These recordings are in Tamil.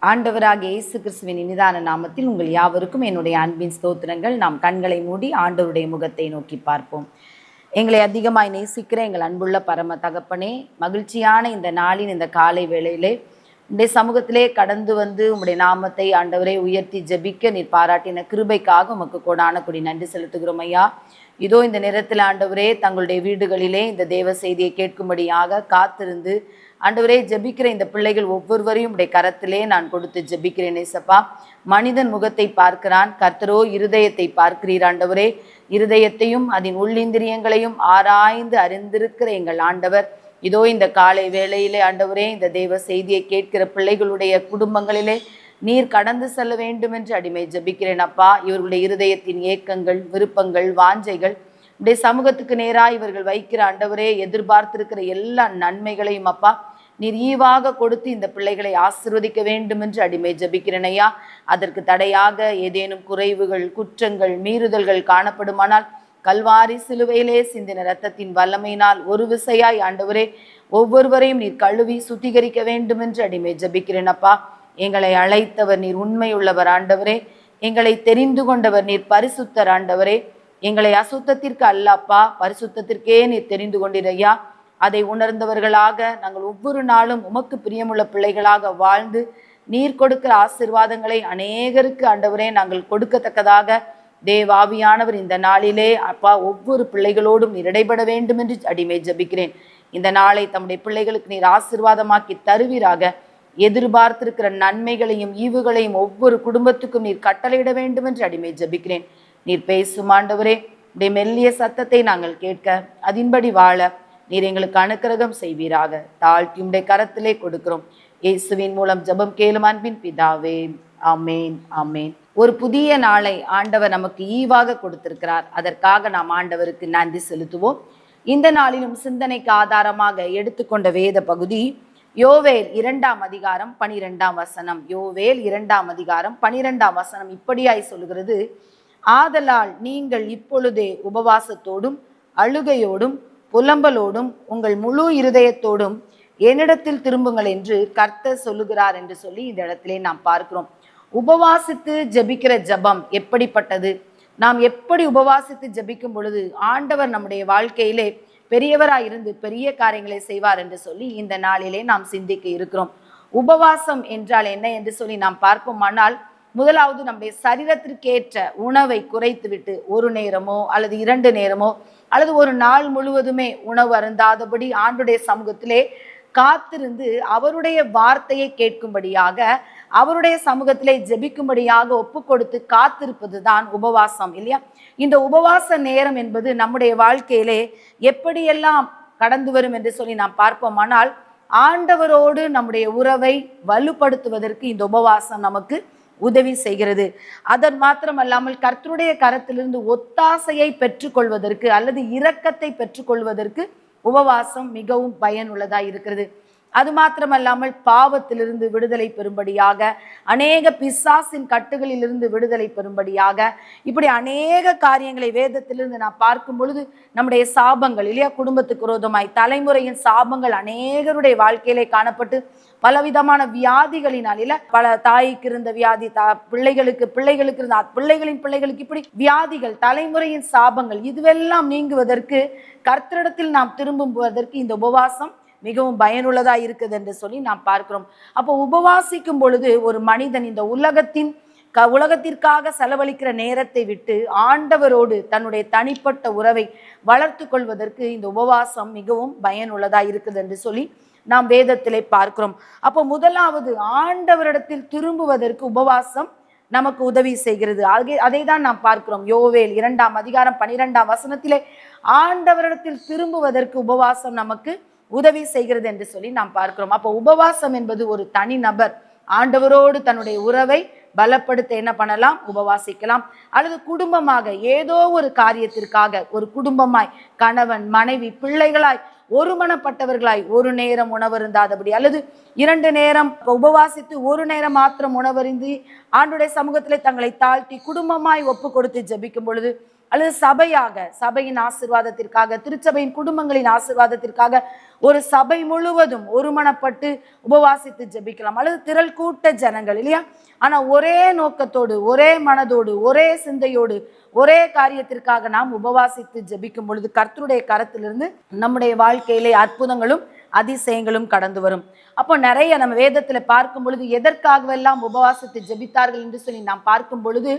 ஆண்டவராகிய இயேசு கிறிஸ்துவின் இனிதான நாமத்தில் உங்கள் யாவருக்கும் என்னுடைய அன்பின் ஸ்தோத்திரங்கள். நாம் கண்களை மூடி ஆண்டவருடைய முகத்தை நோக்கி பார்ப்போம். எங்களை அதிகமாய் நேசிக்கிற எங்கள் அன்புள்ள பரம தகப்பனே, மகிழ்ச்சியான இந்த நாளின் இந்த காலை வேளையிலே உடைய சமூகத்திலே கடந்து வந்து உம்முடைய நாமத்தை ஆண்டவரை உயர்த்தி ஜெபிக்க நீர் பாராட்டின கிருபைக்காக உமக்கு கோடான கொடி நன்றி செலுத்துகிறோம் ஐயா. இதோ இந்த நேரத்தில் ஆண்டவரே தங்களுடைய வீடுகளிலே இந்த தேவ செய்தியை கேட்கும்படியாக காத்திருந்து ஆண்டவரே ஜெபிக்கிற இந்த பிள்ளைகள் ஒவ்வொருவரையும் உடைய கரத்திலே நான் கொடுத்து ஜெபிக்கிறேன் ஏசப்பா. மனிதன் முகத்தை பார்க்கிறான், கர்த்தரோ இருதயத்தை பார்க்கிறீர் ஆண்டவரே. இருதயத்தையும் அதன் உள்ளிந்திரியங்களையும் ஆராய்ந்து அறிந்திருக்கிற எங்கள் ஆண்டவர், இதோ இந்த காலை வேளையிலே ஆண்டவரே இந்த தேவ செய்தியை கேட்கிற பிள்ளைகளுடைய குடும்பங்களிலே நீர் கடந்து செல்ல வேண்டும் என்று அடிமை ஜெபிக்கிறேன் அப்பா. இவர்களுடைய இருதயத்தின் ஏக்கங்கள், விருப்பங்கள், வாஞ்சைகள் உடைய சமூகத்துக்கு நேராக இவர்கள் வைக்கிற ஆண்டவரே எதிர்பார்த்திருக்கிற எல்லா நன்மைகளையும் அப்பா நீர் ஈவாக கொடுத்து இந்த பிள்ளைகளை ஆசீர்வதிக்க வேண்டும் என்று அடிமை ஜெபிக்கிறேன் ஐயா. அதற்கு தடையாக ஏதேனும் குறைவுகள், குற்றங்கள், மீறுதல்கள் காணப்படுமானால் கல்வாரி சிலுவையிலே சிந்தின இரத்தத்தின் வல்லமையினால் ஒரு விசையாய் ஆண்டவரே ஒவ்வொருவரையும் நீர் கழுவி சுத்திகரிக்க வேண்டும் என்று அடிமை ஜெபிக்கிறேன் அப்பா. எங்களை அழைத்தவர் நீர் உண்மையுள்ளவர் ஆண்டவரே. எங்களை தெரிந்து கொண்டவர் நீர் பரிசுத்தர் ஆண்டவரே. எங்களை அசுத்தத்திற்கு அல்லப்பா, பரிசுத்தத்திற்கே நீர் தெரிந்து கொண்டிரையா. அதை உணர்ந்தவர்களாக நாங்கள் ஒவ்வொரு நாளும் உமக்கு பிரியமுள்ள பிள்ளைகளாக வாழ்ந்து நீர் கொடுக்கிற ஆசீர்வாதங்களை அநேகருக்கு ஆண்டவரே நாங்கள் கொடுக்கத்தக்கதாக தேவாவியானவர் இந்த நாளிலே அப்பா ஒவ்வொரு பிள்ளைகளோடும் நீர் இடைபட வேண்டும் என்று அடிமை ஜெபிக்கிறேன். இந்த நாளை தம்முடைய பிள்ளைகளுக்கு நீர் ஆசீர்வாதமாக்கி தருவீராக. எதிர்பார்த்திருக்கிற நன்மைகளையும் ஈவுகளையும் ஒவ்வொரு குடும்பத்துக்கும் நீர் கட்டளையிட வேண்டும் என்று அடிமை ஜெபிக்கிறேன். நீர் பேசும் ஆண்டவரே, உடைய மெல்லிய சத்தத்தை நாங்கள் கேட்க அதின்படி வாழ நீர் எங்களுக்கு அனுக்கிரகம் செய்வீராக. தாழ்த்தி உடைய கரத்திலே கொடுக்கிறோம். இயேசுவின் மூலம் ஜெபம் கேளும் அன்பின் பிதாவே, ஆமேன் ஆமேன். ஒரு புதிய நாளை ஆண்டவர் நமக்கு ஈவாக கொடுத்திருக்கிறார். அதற்காக நாம் ஆண்டவருக்கு நன்றி செலுத்துவோம். இந்த நாளிலும் சிந்தனைக்கு ஆதாரமாக எடுத்துக்கொண்ட வேத பகுதி யோவேல் 2ஆம் அதிகாரம் 12ஆம் வசனம். யோவேல் 2ஆம் அதிகாரம் 12ஆம் வசனம் இப்படியாய் சொல்கிறது: ஆதலால் நீங்கள் இப்பொழுதே உபவாசத்தோடும் அழுகையோடும் புலம்பலோடும் உங்கள் முழு இருதயத்தோடும் என்னிடத்தில் திரும்புங்கள் என்று கர்த்தர் சொல்லுகிறார் என்று சொல்லி இந்த இடத்திலே நாம் பார்க்கிறோம். உபவாசித்து ஜெபிக்கிற ஜெபம் எப்படிப்பட்டது? நாம் எப்படி உபவாசித்து ஜெபிக்கும் பொழுது ஆண்டவர் நம்முடைய வாழ்க்கையிலே பெரியவராய் இருந்து பெரிய காரியங்களை செய்வார் என்று சொல்லி இந்த நாளிலே நாம் சிந்திக்க இருக்கிறோம். உபவாசம் என்றால் என்ன என்று சொல்லி நாம் பார்ப்போமானால், முதலாவது நம்முடைய சரீரத்திற்கேற்ற உணவை குறைத்துவிட்டு ஒரு நேரமோ அல்லது 2 நேரமோ அல்லது ஒரு நாள் முழுவதுமே உணவு அருந்தாதபடி ஆண்டுடைய சமூகத்திலே காத்திருந்து அவருடைய வார்த்தையை கேட்கும்படியாக அவருடைய சமூகத்திலே ஜெபிக்கும்படியாக ஒப்பு கொடுத்து காத்திருப்பது தான் உபவாசம் இல்லையா? இந்த உபவாச நேரம் என்பது நம்முடைய வாழ்க்கையிலே எப்படியெல்லாம் கடந்து வரும் என்று சொல்லி நாம் பார்ப்போமானால், ஆண்டவரோடு நம்முடைய உறவை வலுப்படுத்துவதற்கு இந்த உபவாசம் நமக்கு உதவி செய்கிறது. அதன் மாத்திரமல்லாமல் கர்த்தருடைய கரத்திலிருந்து ஒத்தாசையை பெற்றுக்கொள்வதற்கு அல்லது இரக்கத்தை பெற்றுக்கொள்வதற்கு உபவாசம் மிகவும் பயனுள்ளதாக இருக்கிறது. அது மாத்திரமல்லாமல் பாவத்திலிருந்து விடுதலை பெறும்படியாக, அநேக பிசாசின் கட்டுகளிலிருந்து விடுதலை பெறும்படியாக, இப்படி அநேக காரியங்களை வேதத்திலிருந்து நாம் பார்க்கும் பொழுது நம்முடைய சாபங்கள் இல்லையா, குடும்பத்துக்கு விரோதமாய் தலைமுறையின் சாபங்கள் அநேகருடைய வாழ்க்கையிலே காணப்பட்டு பலவிதமான வியாதிகளினால் இல்ல, பல தாய்க்கு இருந்த வியாதி பிள்ளைகளுக்கு இருந்த பிள்ளைகளுக்கு இப்படி வியாதிகள், தலைமுறையின் சாபங்கள் இதுவெல்லாம் நீங்குவதற்கு கர்த்தரிடத்தில் நாம் திரும்புவதற்கு இந்த உபவாசம் மிகவும் பயனுள்ளதாக இருக்குது என்று சொல்லி நாம் பார்க்கிறோம். அப்போ உபவாசிக்கும் பொழுது ஒரு மனிதன் இந்த உலகத்திற்காக செலவழிக்கிற நேரத்தை விட்டு ஆண்டவரோடு தன்னுடைய தனிப்பட்ட உறவை வளர்த்து கொள்வதற்கு இந்த உபவாசம் மிகவும் பயனுள்ளதாக இருக்குது என்று சொல்லி நாம் வேதத்திலே பார்க்கிறோம். அப்போ முதலாவது ஆண்டவரிடத்தில் திரும்புவதற்கு உபவாசம் நமக்கு உதவி செய்கிறது. அதை தான் நாம் பார்க்கிறோம். யோவேல் 2ஆம் அதிகாரம் 12ஆம் வசனத்திலே ஆண்டவரிடத்தில் திரும்புவதற்கு உபவாசம் நமக்கு உதவி செய்கிறது என்று சொல்லி நாம் பார்க்கிறோம். அப்போ உபவாசம் என்பது ஒரு தனி நபர் ஆண்டவரோடு தன்னுடைய உறவை பலப்படுத்த என்ன பண்ணலாம்? உபவாசிக்கலாம். அல்லது குடும்பமாக ஏதோ ஒரு காரியத்திற்காக ஒரு குடும்பமாய் கணவன் மனைவி பிள்ளைகளாய் ஒருமனப்பட்டவர்களாய் ஒரு நேரம் உணவருந்தாதபடி அல்லது 2 நேரம் உபவாசித்து ஒரு நேரம் மாத்திரம் உணவருந்தி ஆண்டுடைய சமூகத்திலே தங்களை தாழ்த்தி குடும்பமாய் ஒப்பு கொடுத்து ஜெபிக்கும் பொழுது அல்லது சபையாக, சபையின் ஆசீர்வாதத்திற்காக, திருச்சபையின் குடும்பங்களின் ஆசீர்வாதத்திற்காக ஒரு சபை முழுவதும் ஒருமனப்பட்டு உபவாசித்து ஜெபிக்கலாம். அல்லது திரள் கூட்ட ஜனங்கள் இல்லையா, ஆனா ஒரே நோக்கத்தோடு, ஒரே மனதோடு, ஒரே சிந்தையோடு, ஒரே காரியத்திற்காக நாம் உபவாசித்து ஜெபிக்கும் பொழுது கர்த்தருடைய கரத்திலிருந்து நம்முடைய வாழ்க்கையிலே அற்புதங்களும் அதிசயங்களும் கடந்து வரும். அப்போ நிறைய நம்ம வேதத்துல பார்க்கும் பொழுது எதற்காகவெல்லாம் உபவாசித்து ஜெபித்தார்கள் என்று சொல்லி நாம் பார்க்கும் பொழுது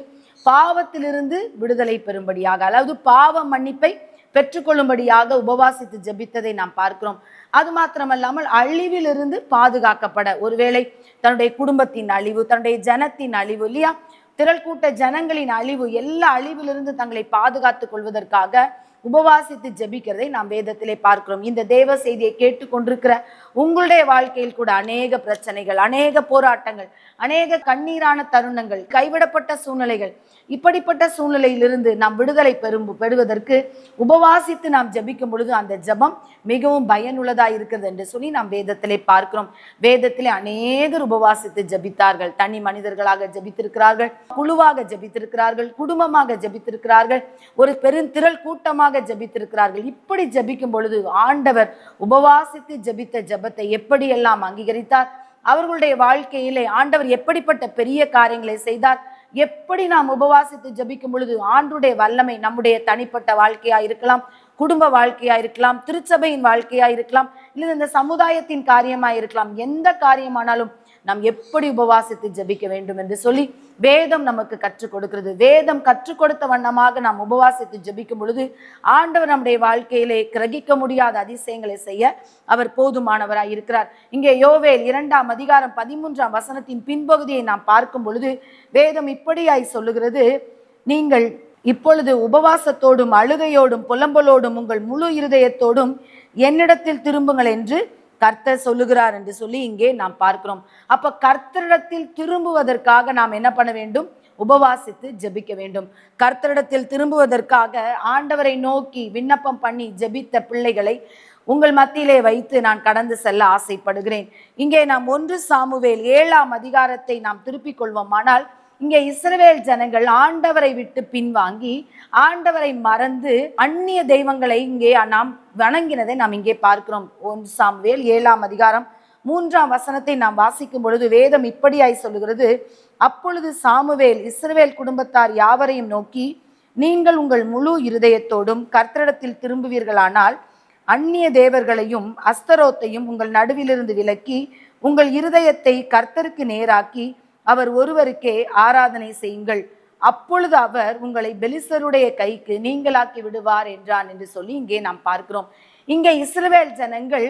பாவத்திலிருந்து விடுதலை பெறும்படியாக, அதாவது பாவ மன்னிப்பை பெற்றுக்கொள்ளும்படியாக உபவாசித்து ஜெபித்ததை நாம் பார்க்கிறோம். அது மாத்திரமல்லாமல் அழிவிலிருந்து பாதுகாக்கப்பட, ஒருவேளை தன்னுடைய குடும்பத்தின் அழிவு, தன்னுடைய ஜனத்தின் அழிவு இல்லையா, திரள் கூட்ட ஜனங்களின் அழிவு, எல்லா அழிவிலிருந்து தங்களை பாதுகாத்துக் கொள்வதற்காக உபவாசித்து ஜெபிக்கிறதை நாம் வேதத்திலே பார்க்கிறோம். இந்த தேவ செய்தியை கேட்டுக்கொண்டிருக்கிற உங்களுடைய வாழ்க்கையில் கூட அநேக பிரச்சனைகள், அநேக போராட்டங்கள், அநேக கண்ணீரான தருணங்கள், கைவிடப்பட்ட சூழ்நிலைகள், இப்படிப்பட்ட சூழ்நிலையிலிருந்து நாம் விடுதலை பெறுவதற்கு உபவாசித்து நாம் ஜெபிக்கும் பொழுது அந்த ஜெபம் மிகவும் பயனுள்ளதாக இருக்கிறது என்று சொல்லி நாம் வேதத்திலே பார்க்கிறோம். வேதத்திலே அநேகர் உபவாசித்து ஜெபித்தார்கள். தனி மனிதர்களாக ஜெபித்திருக்கிறார்கள், குழுவாக ஜெபித்திருக்கிறார்கள், குடும்பமாக ஜெபித்திருக்கிறார்கள், ஒரு பெருந்திரள் கூட்டமாக ஜெபித்திருக்கிறார்கள். இப்படி ஜெபிக்கும் பொழுது ஆண்டவர் உபவாசித்து ஜெபித்த ஜெபத்தை எப்படியெல்லாம் அங்கீகரித்தார், அவர்களுடைய வாழ்க்கையிலே ஆண்டவர் எப்படிப்பட்ட பெரிய காரியங்களை செய்தார், எப்படி நாம் உபவாசித்து ஜெபிக்கும் பொழுது ஆண்டுடைய வல்லமை நம்முடைய தனிப்பட்ட வாழ்க்கையா இருக்கலாம், குடும்ப வாழ்க்கையா இருக்கலாம், திருச்சபையின் வாழ்க்கையா இருக்கலாம், இல்லை இந்த சமுதாயத்தின் காரியமா இருக்கலாம், எந்த காரியமானாலும் நாம் எப்படி உபவாசித்து ஜெபிக்க வேண்டும் என்று சொல்லி வேதம் நமக்கு கற்றுக் கொடுக்கிறது. வேதம் கற்றுக் கொடுத்த வண்ணமாக நாம் உபவாசித்து ஜெபிக்கும் பொழுது ஆண்டவர் நம்முடைய வாழ்க்கையிலே கிரகிக்க முடியாத அதிசயங்களை செய்ய அவர் போதுமானவராய் இருக்கிறார். இங்கே யோவேல் 2ஆம் அதிகாரம் 13ஆம் வசனத்தின் பின்பகுதியை நாம் பார்க்கும் பொழுது வேதம் இப்படியாய் சொல்லுகிறது, நீங்கள் இப்பொழுது உபவாசத்தோடும் அழுகையோடும் புலம்பலோடும் உங்கள் முழு இருதயத்தோடும் என்னிடத்தில் திரும்புங்கள் என்று கர்த்தர் சொல்லுகிறார் என்று சொல்லி இங்கே நாம் பார்க்கிறோம். அப்ப கர்த்தரிடத்தில் திரும்புவதற்காக நாம் என்ன பண்ண வேண்டும்? உபவாசித்து ஜெபிக்க வேண்டும். கர்த்தரிடத்தில் திரும்புவதற்காக ஆண்டவரை நோக்கி விண்ணப்பம் பண்ணி ஜெபித்த பிள்ளைகளை உங்கள் மத்தியிலே வைத்து நான் கடந்து செல்ல ஆசைப்படுகிறேன். இங்கே நாம் 1 சாமுவேல் 7ஆம் அதிகாரத்தை நாம் திருப்பிக் கொள்வோமானால், இங்கே இஸ்ரவேல் ஜனங்கள் ஆண்டவரை விட்டு பின்வாங்கி ஆண்டவரை மறந்து அந்நிய தெய்வங்களை இங்கே நாம் வணங்கினதை நாம் இங்கே பார்க்கிறோம். 1 சாமுவேல் 7ஆம் அதிகாரம் 3ஆம் வசனத்தை நாம் வாசிக்கும் பொழுது வேதம் இப்படியாய் சொல்லுகிறது, அப்பொழுது சாமுவேல் இஸ்ரவேல் குடும்பத்தார் யாவரையும் நோக்கி, நீங்கள் உங்கள் முழு இருதயத்தோடும் கர்த்தரிடத்தில் திரும்புவீர்களானால் அந்நிய தேவர்களையும் அஸ்தரோத்தையும் உங்கள் நடுவிலிருந்து விலக்கி உங்கள் இருதயத்தை கர்த்தருக்கு நேராக்கி அவர் ஒருவருக்கே ஆராதனை செய்யுங்கள், அப்பொழுது அவர் உங்களை பெலிஸ்தருடைய கைக்கு நீங்களாக்கி விடுவார் என்றான் என்று சொல்லி இங்கே நாம் பார்க்கிறோம். இங்கே இஸ்ரவேல் ஜனங்கள்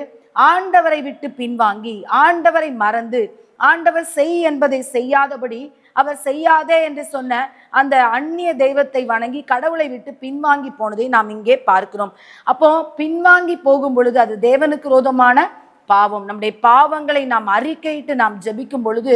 ஆண்டவரை விட்டு பின்வாங்கி ஆண்டவரை மறந்து ஆண்டவர் செய் என்பதை செய்யாதபடி அவர் செய்யாதே என்று சொன்ன அந்த அந்நிய தெய்வத்தை வணங்கி கடவுளை விட்டு பின்வாங்கி போனதை நாம் இங்கே பார்க்கிறோம். அப்போ பின்வாங்கி போகும் பொழுது அது தேவனுக்கு விரோதமான பாவம். நம்முடைய பாவங்களை நாம் அறிக்கையிட்டு நாம் ஜெபிக்கும் பொழுது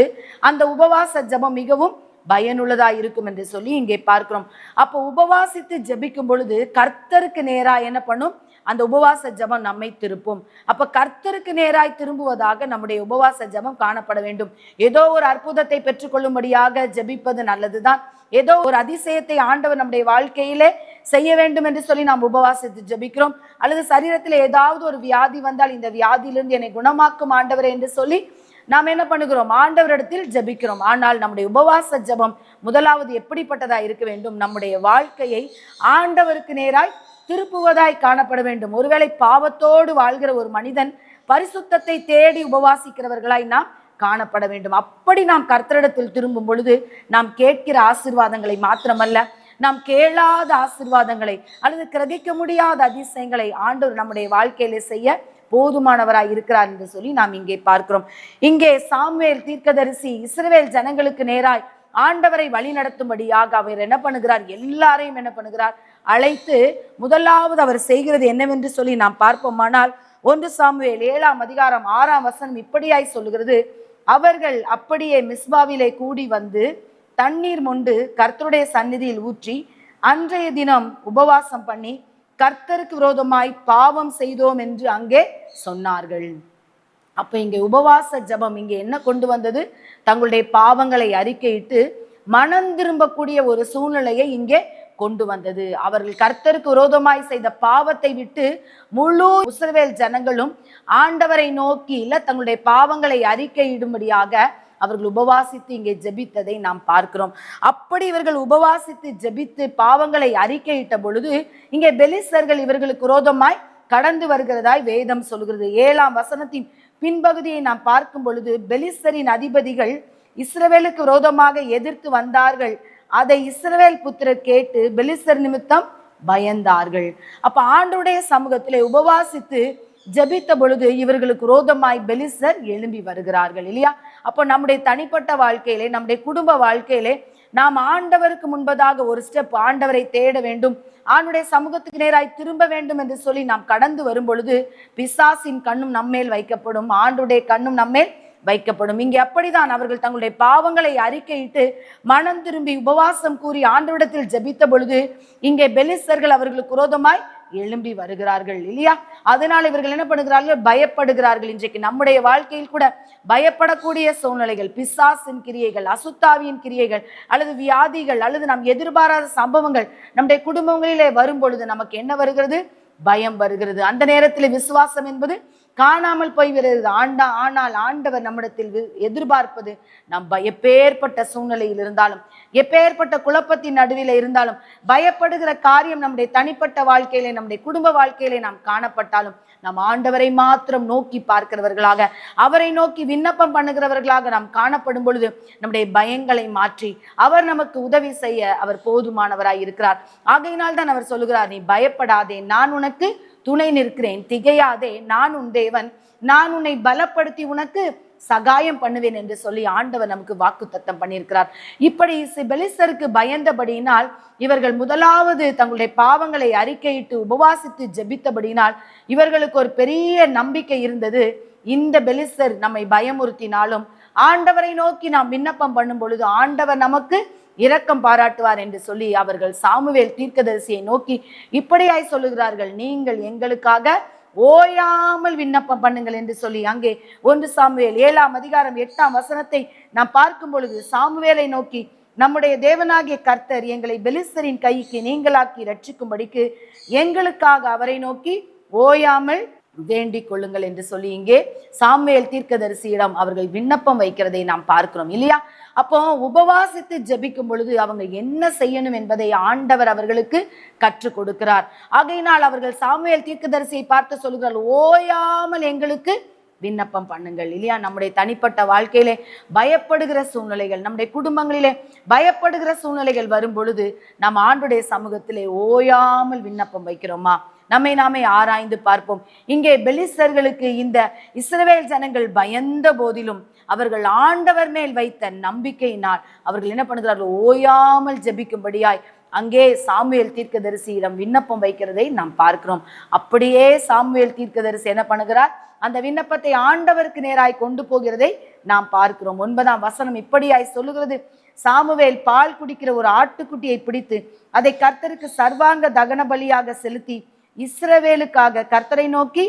அந்த உபவாச ஜெபம் மிகவும் பயனுள்ளதா இருக்கும் என்று சொல்லி இங்கே பார்க்கிறோம். அப்போ உபவாசித்து ஜெபிக்கும் பொழுது கர்த்தருக்கு நேரா என்ன பண்ணும்? அந்த உபவாச ஜெபம் நம்மை திருப்பும். அப்ப கர்த்தருக்கு நேராய் திரும்புவதாக நம்முடைய உபவாச ஜெபம் காணப்பட வேண்டும். ஏதோ ஒரு அற்புதத்தை பெற்றுக்கொள்ளும்படியாக ஜெபிப்பது நல்லதுதான். ஏதோ ஒரு அதிசயத்தை ஆண்டவர் நம்முடைய வாழ்க்கையிலே செய்ய வேண்டும் என்று சொல்லி நாம் உபவாசித்து ஜெபிக்கிறோம். அல்லது சரீரத்தில் ஏதாவது ஒரு வியாதி வந்தால் இந்த வியாதியிலிருந்து என்னை குணமாக்கும் ஆண்டவர் என்று சொல்லி நாம் என்ன பண்ணுகிறோம்? ஆண்டவரிடத்தில் ஜெபிக்கிறோம். ஆனால் நம்முடைய உபவாச ஜெபம் முதலாவது எப்படிப்பட்டதா இருக்க வேண்டும்? நம்முடைய வாழ்க்கையை ஆண்டவருக்கு நேராய் திருப்புவதாய் காணப்பட வேண்டும். ஒருவேளை பாவத்தோடு வாழ்கிற ஒரு மனிதன் பரிசுத்தத்தை தேடி உபவாசிக்கிறவர்களாய் நாம் காணப்பட வேண்டும். அப்படி நாம் கர்த்தரிடத்தில் திரும்பும் பொழுது நாம் கேட்கிற ஆசீர்வாதங்களை மாத்திரமல்ல, நாம் கேளாத ஆசீர்வாதங்களை அல்லது கிரகிக்க முடியாத அதிசயங்களை ஆண்டவர் நம்முடைய வாழ்க்கையிலே செய்ய போதுமானவராய் இருக்கிறார் என்று சொல்லி நாம் இங்கே பார்க்கிறோம். இங்கே சாமுவேல் தீர்க்கதரிசி இஸ்ரவேல் ஜனங்களுக்கு நேராய் ஆண்டவரை வழி நடத்தும்படியாக அவர் என்ன பண்ணுகிறார்? எல்லாரையும் என்ன பண்ணுகிறார்? அழைத்து முதலாவது அவர் செய்கிறது என்னவென்று சொல்லி நாம் பார்ப்போமானால் 1 சாமுவேல் 7ஆம் அதிகாரம் 6ஆம் வசனம் இப்படியாய் சொல்லுகிறது, அவர்கள் அப்படியே மிஸ்பாவிலே கூடி வந்து தண்ணீர் மொண்டு கர்த்தருடைய சந்நிதியில் ஊற்றி அன்றைய தினம் உபவாசம் பண்ணி கர்த்தருக்கு விரோதமாய் பாவம் செய்தோம் என்று அங்கே சொன்னார்கள். அப்ப இங்கே உபவாச ஜெபம் இங்கே என்ன கொண்டு வந்தது? தங்களுடைய பாவங்களை அறிக்கையிட்டு மனம் திரும்பக்கூடிய ஒரு சூழ்நிலையை இங்கே கொண்டு வந்தது. அவர்கள் கர்த்தருக்கு விரோதமாய் செய்த பாவத்தை விட்டு முழு இஸ்ரவேல் ஜனங்களும் ஆண்டவரை நோக்கி தங்களுடைய பாவங்களை அறிக்கையிடும்படியாக அவர்கள் உபவாசித்து இங்கே ஜெபித்ததை நாம் பார்க்கிறோம். அப்படி இவர்கள் உபவாசித்து ஜெபித்து பாவங்களை அறிக்கையிட்ட பொழுது இங்கே பெலிஸ்தர்கள் இவர்களுக்கு விரோதமாய் கடந்து வருகிறதாய் வேதம் சொல்கிறது. 7ஆம் வசனத்தின் பின்பகுதியை நாம் பார்க்கும் பொழுது, பெலிஸ்தரின் அதிபதிகள் இஸ்ரவேலுக்கு விரோதமாக எதிர்த்து வந்தார்கள். அதை இஸ்ரவேல் புத்திரர் கேட்டு பெலிஸ்தர் நிமித்தம் பயந்தார்கள். அப்ப ஆண்டவருடைய சமூகத்திலே உபவாசித்து ஜெபித்த பொழுது இவர்களுக்கு விரோதமாய் பெலிஸ்தர் எழும்பி வருகிறார்கள் இல்லையா? அப்போ நம்முடைய தனிப்பட்ட வாழ்க்கையிலே, நம்முடைய குடும்ப வாழ்க்கையிலே நாம் ஆண்டவருக்கு முன்பதாக ஒரு ஸ்டெப் ஆண்டவரை தேட வேண்டும், ஆண்டுடைய சமூகத்துக்கு நேராய் திரும்ப வேண்டும் என்று சொல்லி நாம் கடந்து வரும் பொழுது பிசாசின் கண்ணும் நம்மேல் வைக்கப்படும், ஆண்டுடைய கண்ணும் நம்மேல் வைக்கப்படும். இங்கே அப்படிதான் அவர்கள் தங்களுடைய பாவங்களை அறிக்கையிட்டு மனம் திரும்பி உபவாசம் கூறி ஆண்டவரிடத்தில் ஜெபித்த பொழுது இங்கே பெலிஸ்தர்கள் அவர்களுக்கு விரோதமாய் எழும்பி வருகிறார்கள் இல்லையா? அதனால் இவர்கள் என்ன பண்ணுகிறார்கள்? பயப்படுகிறார்கள். இன்றைக்கு நம்முடைய வாழ்க்கையில் கூட பயப்படக்கூடிய சூழ்நிலைகள், பிசாசின் கிரியைகள், அசுத்தாவியின் கிரியைகள் அல்லது வியாதிகள் அல்லது நாம் எதிர்பாராத சம்பவங்கள் நம்முடைய குடும்பங்களிலே வரும் பொழுது நமக்கு என்ன வருகிறது? பயம் வருகிறது. அந்த நேரத்தில் விசுவாசம் என்பது காணாமல் போய் வருகிறது. ஆனால் ஆண்டவர் நம்மிடத்தில் எதிர்பார்ப்பது, நம்ம எப்பேற்பட்ட சூழ்நிலையில் இருந்தாலும், எப்பேற்பட்ட குழப்பத்தின் நடுவில் இருந்தாலும், பயப்படுகிற காரியம் நம்முடைய தனிப்பட்ட வாழ்க்கையிலே, நம்முடைய குடும்ப வாழ்க்கையிலே நாம் காணப்பட்டாலும், நாம் ஆண்டவரை மாத்திரம் நோக்கி பார்க்கிறவர்களாக, அவரை நோக்கி விண்ணப்பம் பண்ணுகிறவர்களாக நாம் காணப்படும் பொழுது நம்முடைய பயங்களை மாற்றி அவர் நமக்கு உதவி செய்ய அவர் போதுமானவராய் இருக்கிறார். ஆகையினால் தான் அவர் சொல்லுகிறார், நீ பயப்படாதே, நான் உனக்கு துணை நிற்கிறேன், திகையாதே, நான் உன் தேவன், நான் உன்னை பலப்படுத்தி உனக்கு சகாயம் பண்ணுவேன் என்று சொல்லி ஆண்டவர் நமக்கு வாக்குத்தத்தம் பண்ணியிருக்கிறார். இப்படி பெலிஸ்தருக்கு பயந்தபடியினால் இவர்கள் முதலாவது தங்களுடைய பாவங்களை அறிக்கையிட்டு உபவாசித்து ஜெபித்தபடியினால் இவர்களுக்கு ஒரு பெரிய நம்பிக்கை இருந்தது. இந்த பெலிஸ்தர் நம்மை பயமுறுத்தினாலும் ஆண்டவரை நோக்கி நாம் விண்ணப்பம் பண்ணும் பொழுது ஆண்டவர் நமக்கு இரக்கம் பாராட்டுவார் என்று சொல்லி அவர்கள் சாமுவேல் தீர்க்கதரிசியை நோக்கி இப்படியாய் சொல்லுகிறார்கள், நீங்கள் எங்களுக்காக ஓயாமல் விண்ணப்பம் பண்ணுங்கள் என்று சொல்லி அங்கே 1 சாமுவேல் 7ஆம் அதிகாரம் 8ஆம் வசனத்தை நாம் பார்க்கும் பொழுது சாமுவேலை நோக்கி, நம்முடைய தேவனாகிய கர்த்தர் எங்களை பெலிஸ்தரின் கைக்கு நீங்களாக்கி ரட்சிக்கும்படிக்கு எங்களுக்காக அவரை நோக்கி ஓயாமல் வேண்டிக் கொள்ளுங்கள் என்று சொல்லி இங்கே சாமுவேல் தீர்க்கதரிசியிடம் அவர்கள் விண்ணப்பம் வைக்கிறதை நாம் பார்க்கிறோம் இல்லையா? அப்போ உபவாசித்து ஜெபிக்கும் பொழுது அவங்க என்ன செய்யணும் என்பதை ஆண்டவர் அவர்களுக்கு கற்றுக் கொடுக்கிறார். ஆகையினால் அவர்கள் சாமுவேல் தீர்க்கதரிசியை பார்த்து சொல்லுகிறார்கள், ஓயாமல் எங்களுக்கு விண்ணப்பம் பண்ணுங்கள் இல்லையா? நம்முடைய தனிப்பட்ட வாழ்க்கையிலே பயப்படுகிற சூழ்நிலைகள், நம்முடைய குடும்பங்களிலே பயப்படுகிற சூழ்நிலைகள் வரும் பொழுது நாம் ஆண்டுடைய சமூகத்திலே ஓயாமல் விண்ணப்பம் வைக்கிறோமா? நம்மை நாமே ஆராய்ந்து பார்ப்போம். இங்கே பெலிஸ்தர்களுக்கு இந்த இஸ்ரவேல் ஜனங்கள் பயந்த போதிலும் அவர்கள் ஆண்டவர் மேல் வைத்த நம்பிக்கையினால் அவர்கள் என்ன பண்ணுகிறார்கள்? ஓயாமல் ஜெபிக்கும்படியாய் அங்கே சாமுவேல் தீர்க்கதரிசியிடம் விண்ணப்பம் வைக்கிறதை நாம் பார்க்கிறோம். அப்படியே சாமுவேல் தீர்க்கதரிசி என்ன பண்ணுகிறார்? அந்த விண்ணப்பத்தை ஆண்டவருக்கு நேராய் கொண்டு போகிறதை நாம் பார்க்கிறோம். 9ஆம் வசனம் இப்படியாய் சொல்லுகிறது, சாமுவேல் பால் குடிக்கிற ஒரு ஆட்டுக்குட்டியை பிடித்து அதை கர்த்தருக்கு சர்வாங்க தகன பலியாக செலுத்தி இஸ்ரவேலுக்காக கர்த்தரை நோக்கி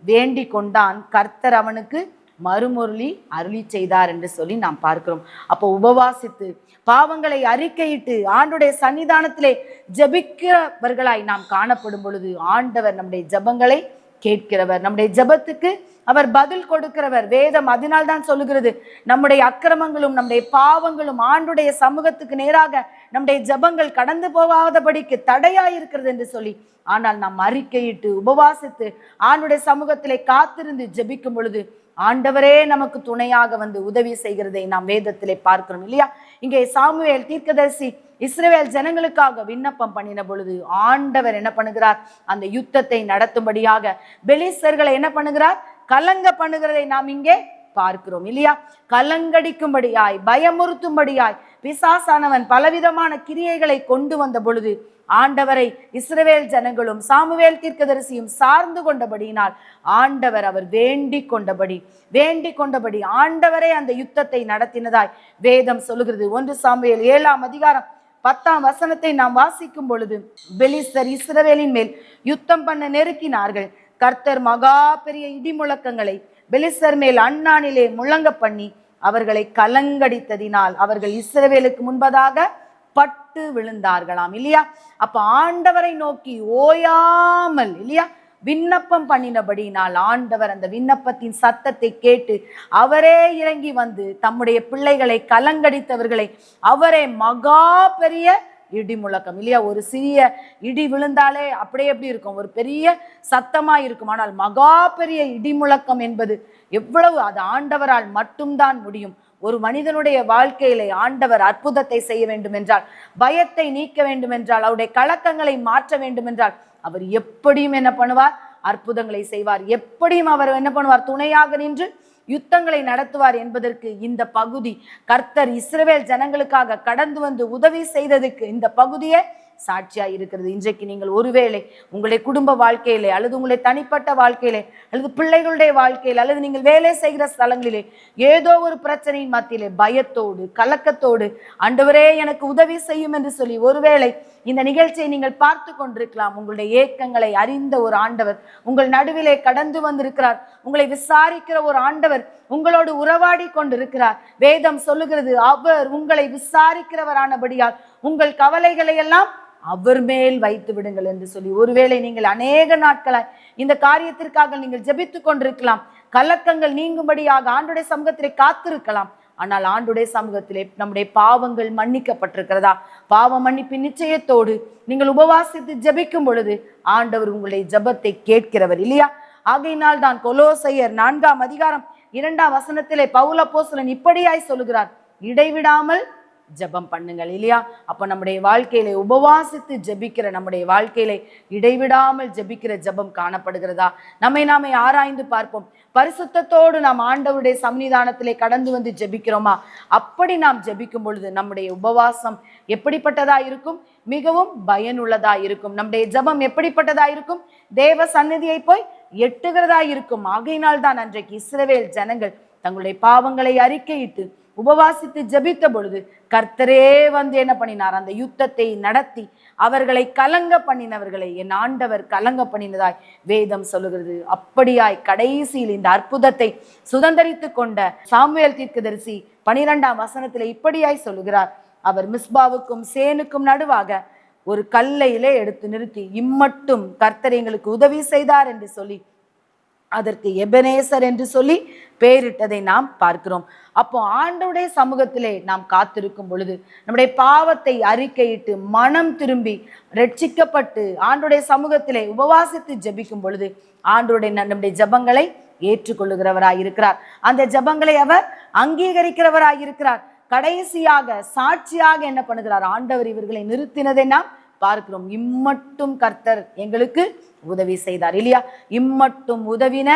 வேண்டிக் கொண்டான், கர்த்தர் அவனுக்கு மறுமொழி அருளி செய்தார் என்று சொல்லி நாம் பார்க்கிறோம். அப்போ உபவாசித்து பாவங்களை அறிக்கையிட்டு ஆண்டுடைய சன்னிதானத்திலே ஜெபிக்கிறவர்களாய் நாம் காணப்படும் பொழுது ஆண்டவர் நம்முடைய ஜெபங்களை கேட்கிறவர், நம்முடைய ஜெபத்துக்கு அவர் பதில் கொடுக்கிறவர். வேதம் அதனால் தான் சொல்லுகிறது, நம்முடைய அக்கிரமங்களும் நம்முடைய பாவங்களும் ஆண்டுடைய சமூகத்துக்கு நேராக நம்முடைய ஜெபங்கள் கடந்து போகாதபடிக்கு தடையாயிருக்கிறது என்று சொல்லி. ஆனால் நாம் அறிக்கையிட்டு உபவாசித்து ஆண்டுடைய சமூகத்திலே காத்திருந்து ஜெபிக்கும் பொழுது ஆண்டவரே நமக்கு துணையாக வந்து உதவி செய்கிறதை நாம் வேதத்திலே பார்க்கிறோம் இல்லையா? இங்கே சாமுவேல் தீர்க்கதரிசி இஸ்ரவேல் ஜனங்களுக்காக விண்ணப்பம் பண்ணின பொழுது ஆண்டவர் என்ன பண்ணுகிறார்? அந்த யுத்தத்தை நடத்தும்படியாக பெலிஸ்தர்களை என்ன பண்ணுகிறார்? கலங்க பண்ணுகிறதை நாம் இங்கே பார்க்கிறோம் இல்லையா? கலங்கடிக்கும்படியாய் பயமுறுத்தும்படியாய் பிசாசானவன் பலவிதமான கிரியைகளை கொண்டு வந்த பொழுது ஆண்டவரை இஸ்ரவேல் ஜனங்களும் சாமுவேல் தீர்க்கதரிசியும் சார்ந்து கொண்டபடியினால் ஆண்டவர் அவர் வேண்டிக் கொண்டபடி ஆண்டவரே அந்த யுத்தத்தை நடத்தினதாய் வேதம் சொல்லுகிறது. 1 சாமுவேல் 7ஆம் அதிகாரம் 10ஆம் வசனத்தை நாம் வாசிக்கும் பொழுது, பெலிஸ்தர் இஸ்ரவேலின் மேல் யுத்தம் பண்ண நெருக்கினார்கள். கர்த்தர் மகா பெரிய இடி முழக்கங்களை பெலிஸ்தர் மேல் அந்நாளிலே முழங்க பண்ணி அவர்களை கலங்கடித்ததினால் அவர்கள் இஸ்ரவேலுக்கு முன்பதாக பட்டு விழுந்தார்களாம் இல்லையா. அப்ப ஆண்டவரை நோக்கி ஓயாமல் இல்லையா விண்ணப்பம் பண்ணினபடினால் ஆண்டவர் அந்த விண்ணப்பத்தின் சத்தத்தை கேட்டு அவரே இறங்கி வந்து தம்முடைய பிள்ளைகளை கலங்கடித்தவர்களை அவரே மகா பெரிய இடி முழக்கம் இல்லையா. ஒரு சிறிய இடி விழுந்தாலே அப்படியே எப்படி இருக்கும், ஒரு பெரிய சத்தமா இருக்கும். ஆனால் மகா பெரிய இடி முழக்கம் என்பது எவ்வளவு, அது ஆண்டவரால் மட்டும்தான் முடியும். ஒரு மனிதனுடைய வாழ்க்கையிலே ஆண்டவர் அற்புதத்தை செய்ய வேண்டும் என்றால், பயத்தை நீக்க வேண்டும் என்றால், அவருடைய கலக்கங்களை மாற்ற வேண்டும் என்றால், அவர் எப்படியும் என்ன பண்ணுவார், அற்புதங்களை செய்வார். எப்படியும் அவர் என்ன பண்ணுவார், துணையாக நின்று யுத்தங்களை நடத்துவார் என்பதற்கு இந்த பகுதி கர்த்தர் இஸ்ரவேல் ஜனங்களுக்காக கடந்து வந்து உதவி செய்ததுக்கு இந்த பகுதியே சாட்சியா இருக்கிறது. இன்றைக்கு நீங்கள் ஒருவேளை உங்களுடைய குடும்ப வாழ்க்கையிலே அல்லது உங்களுடைய தனிப்பட்ட வாழ்க்கையிலே அல்லது பிள்ளைகளுடைய வாழ்க்கையில் அல்லது நீங்கள் வேலை செய்கிற ஸ்தலங்களிலே ஏதோ ஒரு பிரச்சனையின் மத்தியிலே பயத்தோடு கலக்கத்தோடு ஆண்டவரே எனக்கு உதவி செய்யும் என்று சொல்லி ஒருவேளை இந்த நிகழ்ச்சியை நீங்கள் பார்த்து கொண்டிருக்கலாம். உங்களுடைய ஏக்கங்களை அறிந்த ஒரு ஆண்டவர் உங்கள் நடுவிலே கடந்து வந்திருக்கிறார். உங்களை விசாரிக்கிற ஒரு ஆண்டவர் உங்களோடு உறவாடி கொண்டிருக்கிறார். வேதம் சொல்லுகிறது, அவர் உங்களை விசாரிக்கிறவரானபடியால் உங்கள் கவலைகளை எல்லாம் அவர் மேல் வைத்து விடுங்கள் என்று சொல்லி. ஒருவேளை நீங்கள் அநேக நாட்களாய் இந்த காரியத்திற்காக நீங்கள் ஜெபித்து கொண்டிருக்கலாம். கலக்கங்கள் நீங்கும்படியாக ஆண்டுடைய சமூகத்திலே காத்திருக்கலாம். ஆனால் ஆண்டுடைய சமூகத்திலே நம்முடைய பாவங்கள் மன்னிக்கப்பட்டிருக்கிறதா? பாவ மன்னிப்பின் நிச்சயத்தோடு நீங்கள் உபவாசித்து ஜெபிக்கும் பொழுது ஆண்டவர் உங்களுடைய ஜெபத்தை கேட்கிறவர் இல்லையா. ஆகையினால் தான் கொலோசையர் 4ஆம் அதிகாரம் 2ஆம் வசனத்திலே பவுல் அப்போஸ்தலன் இப்படியாய் சொல்லுகிறார், இடைவிடாமல் ஜெபம் பண்ணுங்கள் இல்லையா. அப்ப நம்முடைய வாழ்க்கையிலே உபவாசித்து ஜெபிக்கிற நம்முடைய வாழ்க்கையிலே இடைவிடாமல் ஜெபிக்கிற ஜெபம் காணப்படுகிறதா? நம்மை நாமே ஆராய்ந்து பார்ப்போம். பரிசுத்தத்தோடு நாம் ஆண்டவருடைய சன்னிதானத்திலே கடந்து வந்து ஜெபிக்கிறோமா? அப்படி நாம் ஜெபிக்கும் பொழுது நம்முடைய உபவாசம் எப்படிப்பட்டதா இருக்கும்? மிகவும் பயனுள்ளதா இருக்கும். நம்முடைய ஜெபம் எப்படிப்பட்டதா இருக்கும்? தேவ சந்நிதியை போய் எட்டுகிறதா இருக்கும். ஆகையினால் தான் அன்றைக்கு இஸ்ரவேல் ஜனங்கள் தங்களுடைய பாவங்களை அறிக்கையிட்டு உபவாசித்து ஜெபித்த பொழுது கர்த்தரே வந்து என்ன பண்ணினார், அந்த யுத்தத்தை நடத்தி அவர்களை கலங்க பண்ணினவர்களை என் ஆண்டவர் கலங்க பண்ணினதாய் வேதம் சொல்லுகிறது. அப்படியாய் கடைசியில் இந்த அற்புதத்தை சுதந்திரித்து கொண்ட சாமுவேல் தீர்க்கதரிசி 12ஆம் வசனத்திலே இப்படியாய் சொல்லுகிறார், அவர் மிஸ்பாவுக்கும் சேனுக்கும் நடுவாக ஒரு கல்லையிலே எடுத்து நிறுத்தி இம்மட்டும் கர்த்தர் எங்களுக்கு உதவி செய்தார் என்று சொல்லி அதற்கு எபனேசர் என்று சொல்லி பெயரிட்டதை நாம் பார்க்கிறோம். அப்போ ஆண்டவருடைய சமூகத்திலே நாம் காத்திருக்கும் பொழுது நம்முடைய பாவத்தை அறிக்கையிட்டு மனம் திரும்பி ரட்சிக்கப்பட்டு ஆண்டவருடைய சமூகத்திலே உபவாசித்து ஜெபிக்கும் பொழுது ஆண்டவருடைய நம்முடைய ஜெபங்களை ஏற்றுக்கொள்ளுகிறவராய் இருக்கிறார். அந்த ஜெபங்களை அவர் அங்கீகரிக்கிறவராய் இருக்கிறார். கடைசியாக சாட்சியாக என்ன பண்ணுகிறார், ஆண்டவர் இவர்களை நிறுத்தினதை நாம் பார்க்கிறோம். இம்மட்டும் கர்த்தர் எங்களுக்கு உதவி செய்தார் இல்லையா. இம்மட்டும் உதவின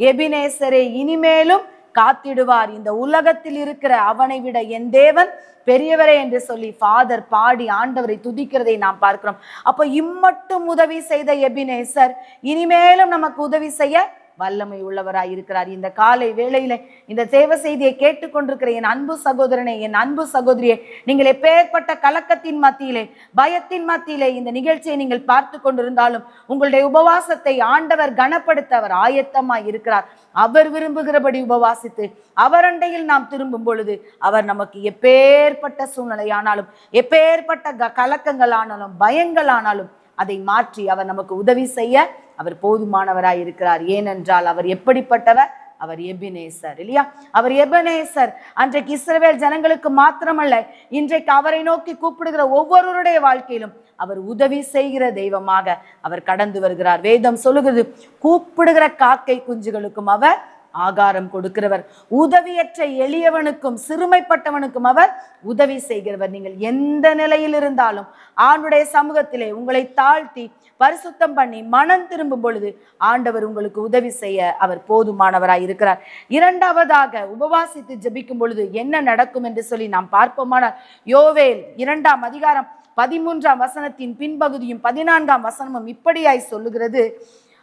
எபினேசரே இனிமேலும் காத்திடுவார், இந்த உலகத்தில் இருக்கிற அவனை விட என் தேவன் பெரியவரே என்று சொல்லி ஃபாதர் பாடி ஆண்டவரை துதிக்கிறதை நாம் பார்க்கிறோம். அப்ப இம்மட்டும் உதவி செய்த எபினேசர் இனிமேலும் நமக்கு உதவி செய்ய வல்லமை உள்ளவராய் இருக்கிறார். இந்த காலை வேளையில இந்த தேவ செய்தியை கேட்டுக்கொண்டிருக்கிற என் அன்பு சகோதரனே, என் அன்பு சகோதரியே, நீங்கள் எப்பேற்பட்ட கலக்கத்தின் மத்தியிலே பயத்தின் மத்தியிலே இந்த நிகழ்ச்சியை நீங்கள் பார்த்து கொண்டிருந்தாலும் உங்களுடைய உபவாசத்தை ஆண்டவர் கனப்படுத்த அவர் ஆயத்தமாய் இருக்கிறார். அவர் விரும்புகிறபடி உபவாசித்து அவர் அண்டையில் நாம் திரும்பும் பொழுது அவர் நமக்கு எப்பேற்பட்ட சூழ்நிலையானாலும் எப்பேற்பட்ட கலக்கங்களானாலும் பயங்களானாலும் அதை மாற்றி அவர் நமக்கு உதவி செய்ய அவர் போதுமானவராய் இருக்கிறார். ஏனென்றால் அவர் எப்படிப்பட்டவர், அவர் எபினேசர் இல்லையா. அவர் எபினேசர் அன்றைக்கு இஸ்ரவேல் ஜனங்களுக்கு மாத்திரமல்ல, இன்றைக்கு அவரை நோக்கி கூப்பிடுகிற ஒவ்வொருவருடைய வாழ்க்கையிலும் அவர் உதவி செய்கிற தெய்வமாக அவர் கடந்து வருகிறார். வேதம் சொல்லுகிறது, கூப்பிடுகிற காக்கை குஞ்சுகளுக்கும் அவர் ஆகாரம் கொடுக்கிறவர், உதவியற்ற எளியவனுக்கும் சிறுமைப்பட்டவனுக்கும் அவர் உதவி செய்கிறவர். நீங்கள் எந்த நிலையில் இருந்தாலும் ஆண்டுடைய சமூகத்திலே உங்களை தாழ்த்தி பரிசுத்தம் பண்ணி மனம் திரும்பும் பொழுது ஆண்டவர் உங்களுக்கு உதவி செய்ய அவர் போதுமானவராய் இருக்கிறார். இரண்டாவதாக உபவாசித்து ஜெபிக்கும் பொழுது என்ன நடக்கும் என்று சொல்லி நாம் பார்ப்போமானால் யோவேல் 2ஆம் அதிகாரம் 13ஆம் வசனத்தின் பின்பகுதியும் 14ஆம் வசனமும் இப்படியாய் சொல்லுகிறது,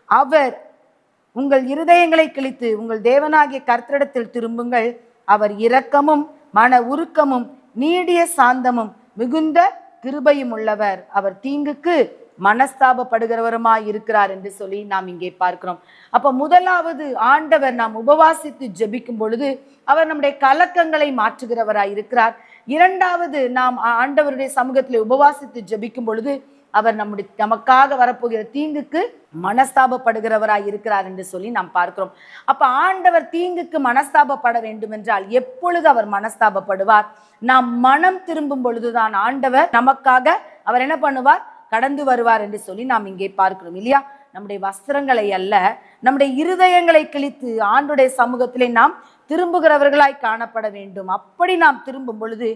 அவர் உங்கள் இருதயங்களை கிழித்து உங்கள் தேவனாகிய கர்த்தரிடத்தில் திரும்புங்கள், அவர் இரக்கமும் மன உருக்கமும் நீடிய சாந்தமும் மிகுந்த கிருபையும் உள்ளவர், அவர் தீங்குக்கு மனஸ்தாபப்படுகிறவருமாய் இருக்கிறார் என்று சொல்லி நாம் இங்கே பார்க்கிறோம். அப்ப முதலாவது ஆண்டவர் நாம் உபவாசித்து ஜெபிக்கும் பொழுது அவர் நம்முடைய கலக்கங்களை மாற்றுகிறவராய் இருக்கிறார். இரண்டாவது, நாம் ஆண்டவருடைய சமூகத்தில் உபவாசித்து ஜெபிக்கும் பொழுது அவர் நமக்காக வரப்போகிற தீங்குக்கு மனஸ்தாபப்படுகிறவராய் இருக்கிறார் என்று சொல்லி நாம் பார்க்கிறோம். அப்ப ஆண்டவர் தீங்குக்கு மனஸ்தாபப்பட வேண்டும் என்றால் எப்பொழுது அவர் மனஸ்தாபப்படுவார்? நாம் மனம் திரும்பும் பொழுதுதான் ஆண்டவர் நமக்காக அவர் என்ன பண்ணுவார்? கடந்து வருவார் என்று சொல்லி நாம் இங்கே பார்க்கிறோம் இல்லையா? நம்முடைய வஸ்திரங்களை அல்ல, நம்முடைய இருதயங்களை கிழித்து ஆண்டுடைய சமூகத்திலே நாம் திரும்புகிறவர்களாய் காணப்பட வேண்டும். அப்படி நாம் திரும்பும் பொழுது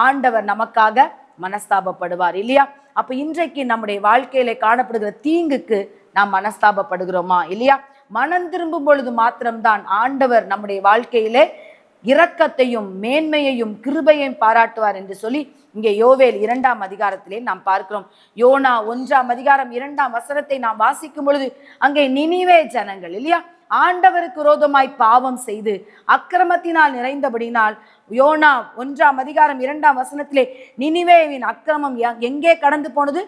ஆண்டவர் நமக்காக மனஸ்தாபப்படுவார் இல்லையா? அப்ப இன்றைக்கு நம்முடைய வாழ்க்கையில காணப்படுகிற தீங்குக்கு நாம் மனஸ்தாபப்படுகிறோமா இல்லையா? மனம் திரும்பும் பொழுது மாத்திரம்தான் ஆண்டவர் நம்முடைய வாழ்க்கையிலே இரக்கத்தையும் மேன்மையையும் கிருபையையும் பாராட்டுவார் என்று சொல்லி இங்கே யோவேல் 2ஆம் அதிகாரத்திலே நாம் பார்க்கிறோம். யோனா 1ஆம் அதிகாரம் 2ஆம் வசனத்தை நாம் வாசிக்கும் பொழுது அங்கே நினிவே ஜனங்கள் இல்லையா, ஆண்டவருக்கு விரோதமாய் பாவம் செய்து அக்கிரமத்தினால் நிறைந்தபடினால், யோனா 1ஆம் அதிகாரம் 2ஆம் வசனத்திலே நினிவேவின் அக்கிரமம் எங்கே கடந்து போனது?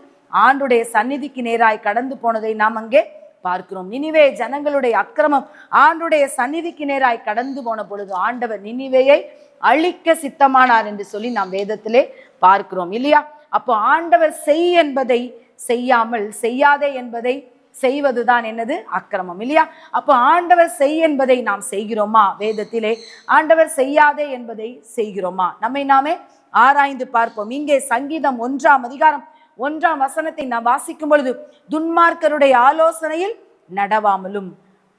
ஆண்டுடைய சந்நிதிக்கு நேராய் கடந்து போனதை நாம் அங்கே பார்க்கிறோம். நினிவே ஜனங்களுடைய அக்கிரமம் ஆண்டுடைய சந்நிதிக்கு நேராய் கடந்து போன பொழுது ஆண்டவர் நினிவேயை அழிக்க சித்தமானார் என்று சொல்லி நாம் வேதத்திலே பார்க்கிறோம் இல்லையா? அப்போ ஆண்டவர் செய் என்பதை செய்யாமல் செய்யாதே என்பதை செய்வதுதான் என்னது? அக்கிரமம் இல்லையா? அப்போ ஆண்டவர் செய் என்பதை நாம் செய்கிறோமா? வேதத்திலே ஆண்டவர் செய்யாதே என்பதை செய்கிறோமா? நம்மை நாமே ஆராய்ந்து பார்ப்போம். இங்கே சங்கீதம் 1ஆம் அதிகாரம் 1ஆம் வசனத்தை நாம் வாசிக்கும் பொழுது, துன்மார்க்கருடைய ஆலோசனையில் நடவாமலும்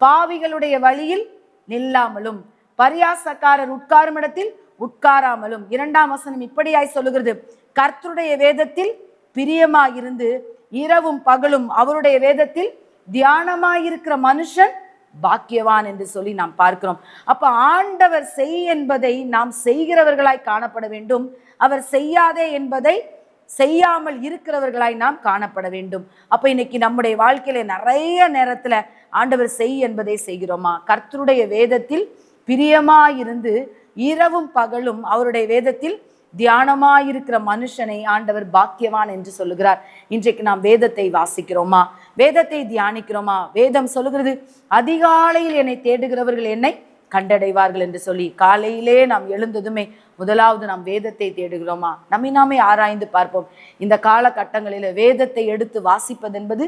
பாவிகளுடைய வழியில் நில்லாமலும் பரியாசக்காரர் உட்காரும் இடத்தில் உட்காராமலும். 2ஆம் வசனம் இப்படியாய் சொல்லுகிறது, கர்த்தருடைய வேதத்தில் பிரியமாயிருந்து இரவும் பகலும் அவருடைய வேதத்தில் தியானமாயிருக்கிற மனுஷன் பாக்கியவான் என்று சொல்லி நாம் பார்க்கிறோம். அப்ப ஆண்டவர் செய் என்பதை நாம் செய்கிறவர்களாய் காணப்பட வேண்டும். அவர் செய்யாதே என்பதை செய்யாமல் இருக்கிறவர்களாய் நாம் காணப்பட வேண்டும். அப்ப இன்னைக்கு நம்முடைய வாழ்க்கையில நிறைய நேரத்துல ஆண்டவர் செய் என்பதை செய்கிறோமா? கர்த்தருடைய வேதத்தில் பிரியமாயிருந்து இரவும் பகலும் அவருடைய வேதத்தில் தியானமாயிருக்கிற மனுஷனை ஆண்டவர் பாக்கியவான் என்று சொல்லுகிறார். இன்றைக்கு நாம் வேதத்தை வாசிக்கிறோமா? வேதத்தை தியானிக்கிறோமா? வேதம் சொல்லுகிறது, அதிகாலையில் என்னை தேடுகிறவர்கள் என்னை கண்டடைவார்கள் என்று சொல்லி. காலையிலே நாம் எழுந்ததுமே முதலாவது நாம் வேதத்தை தேடுகிறோமா? நம்மை நாமே ஆராய்ந்து பார்ப்போம். இந்த காலகட்டங்களில் வேதத்தை எடுத்து வாசிப்பது என்பது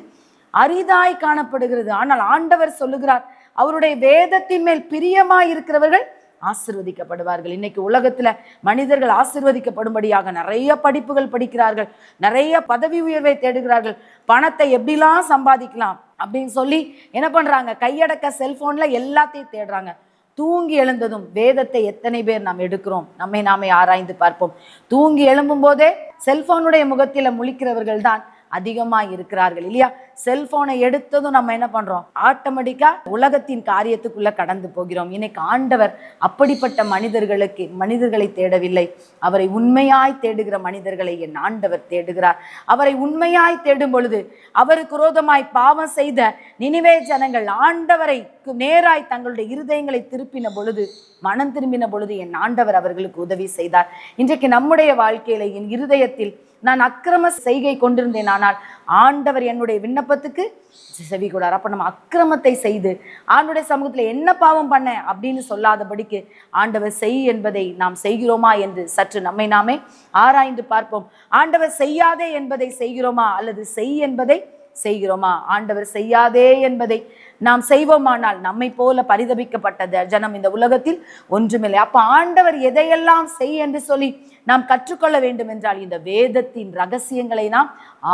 அரிதாய் காணப்படுகிறது. ஆனால் ஆண்டவர் சொல்லுகிறார், அவருடைய வேதத்தின் மேல் பிரியமாய் இருக்கிறவர்கள் ஆசிர்வதிக்கப்படுவார்கள். இன்னைக்கு உலகத்துல மனிதர்கள் ஆசிர்வதிக்கப்படும்படியாக நிறைய படிப்புகள் படிக்கிறார்கள், நிறைய பதவி உயர்வை தேடுகிறார்கள், பணத்தை எப்படிலாம் சம்பாதிக்கலாம் அப்படின்னு சொல்லி என்ன பண்றாங்க? கையடக்க செல்போன்ல எல்லாத்தையும் தேடுறாங்க. தூங்கி எழுந்ததும் வேதத்தை எத்தனை பேர் நாம் எடுக்கிறோம்? நம்மை நாமே ஆராய்ந்து பார்ப்போம். தூங்கி எழும்பும் போதே செல்போனுடைய முகத்தில முழிக்கிறவர்கள் தான் அதிகமாக இருக்கிறார்கள் இல்லையா? செல்போனை எடுத்ததும் நம்ம என்ன பண்றோம்? ஆட்டோமேட்டிக்கா உலகத்தின் காரியத்துக்குள்ள கடந்து போகிறோம். இன்னைக்கு ஆண்டவர் அப்படிப்பட்ட மனிதர்களை தேடவில்லை. அவரை உண்மையாய் தேடுகிற மனிதர்களை என் ஆண்டவர் தேடுகிறார். அவரை உண்மையாய் தேடும் பொழுது அவருக்கு விரோதமாய் பாவம் செய்த நினிவே ஜனங்கள் ஆண்டவரை நேராய் தங்களுடைய இருதயங்களை திருப்பின பொழுது, மனம் திரும்பின பொழுது என் ஆண்டவர் அவர்களுக்கு உதவி செய்தார். இன்றைக்கு நம்முடைய வாழ்க்கையில என் இருதயத்தில் நான் அக்கிரம செய்கை கொண்டிருந்தேன், ஆனால் ஆண்டவர் என்னுடைய விண்ணப்பத்துக்கு செவி கொடார். அப்ப நம்ம அக்கிரமத்தை செய்து ஆண்டுடைய சமூகத்துல என்ன பாவம் பண்ண அப்படின்னு சொல்லாதபடிக்கு ஆண்டவர் செய் என்பதை நாம் செய்கிறோமா என்று சற்று நம்மை நாமே ஆராய்ந்து பார்ப்போம். ஆண்டவர் செய்யாதே என்பதை செய்கிறோமா அல்லது செய் என்பதை செய்கிறோமா? ஆண்டவர் செய்யாதே என்பதை நாம் செய்வோமானால் நம்மை போல பரிதபிக்கப்பட்ட ஜனம் இந்த உலகத்தில் ஒன்றுமில்லை. அப்ப ஆண்டவர் எதையெல்லாம் செய் என்று சொல்லி நாம் கற்றுக்கொள்ள வேண்டும் என்றால் இந்த வேதத்தின் ரகசியங்களை நாம்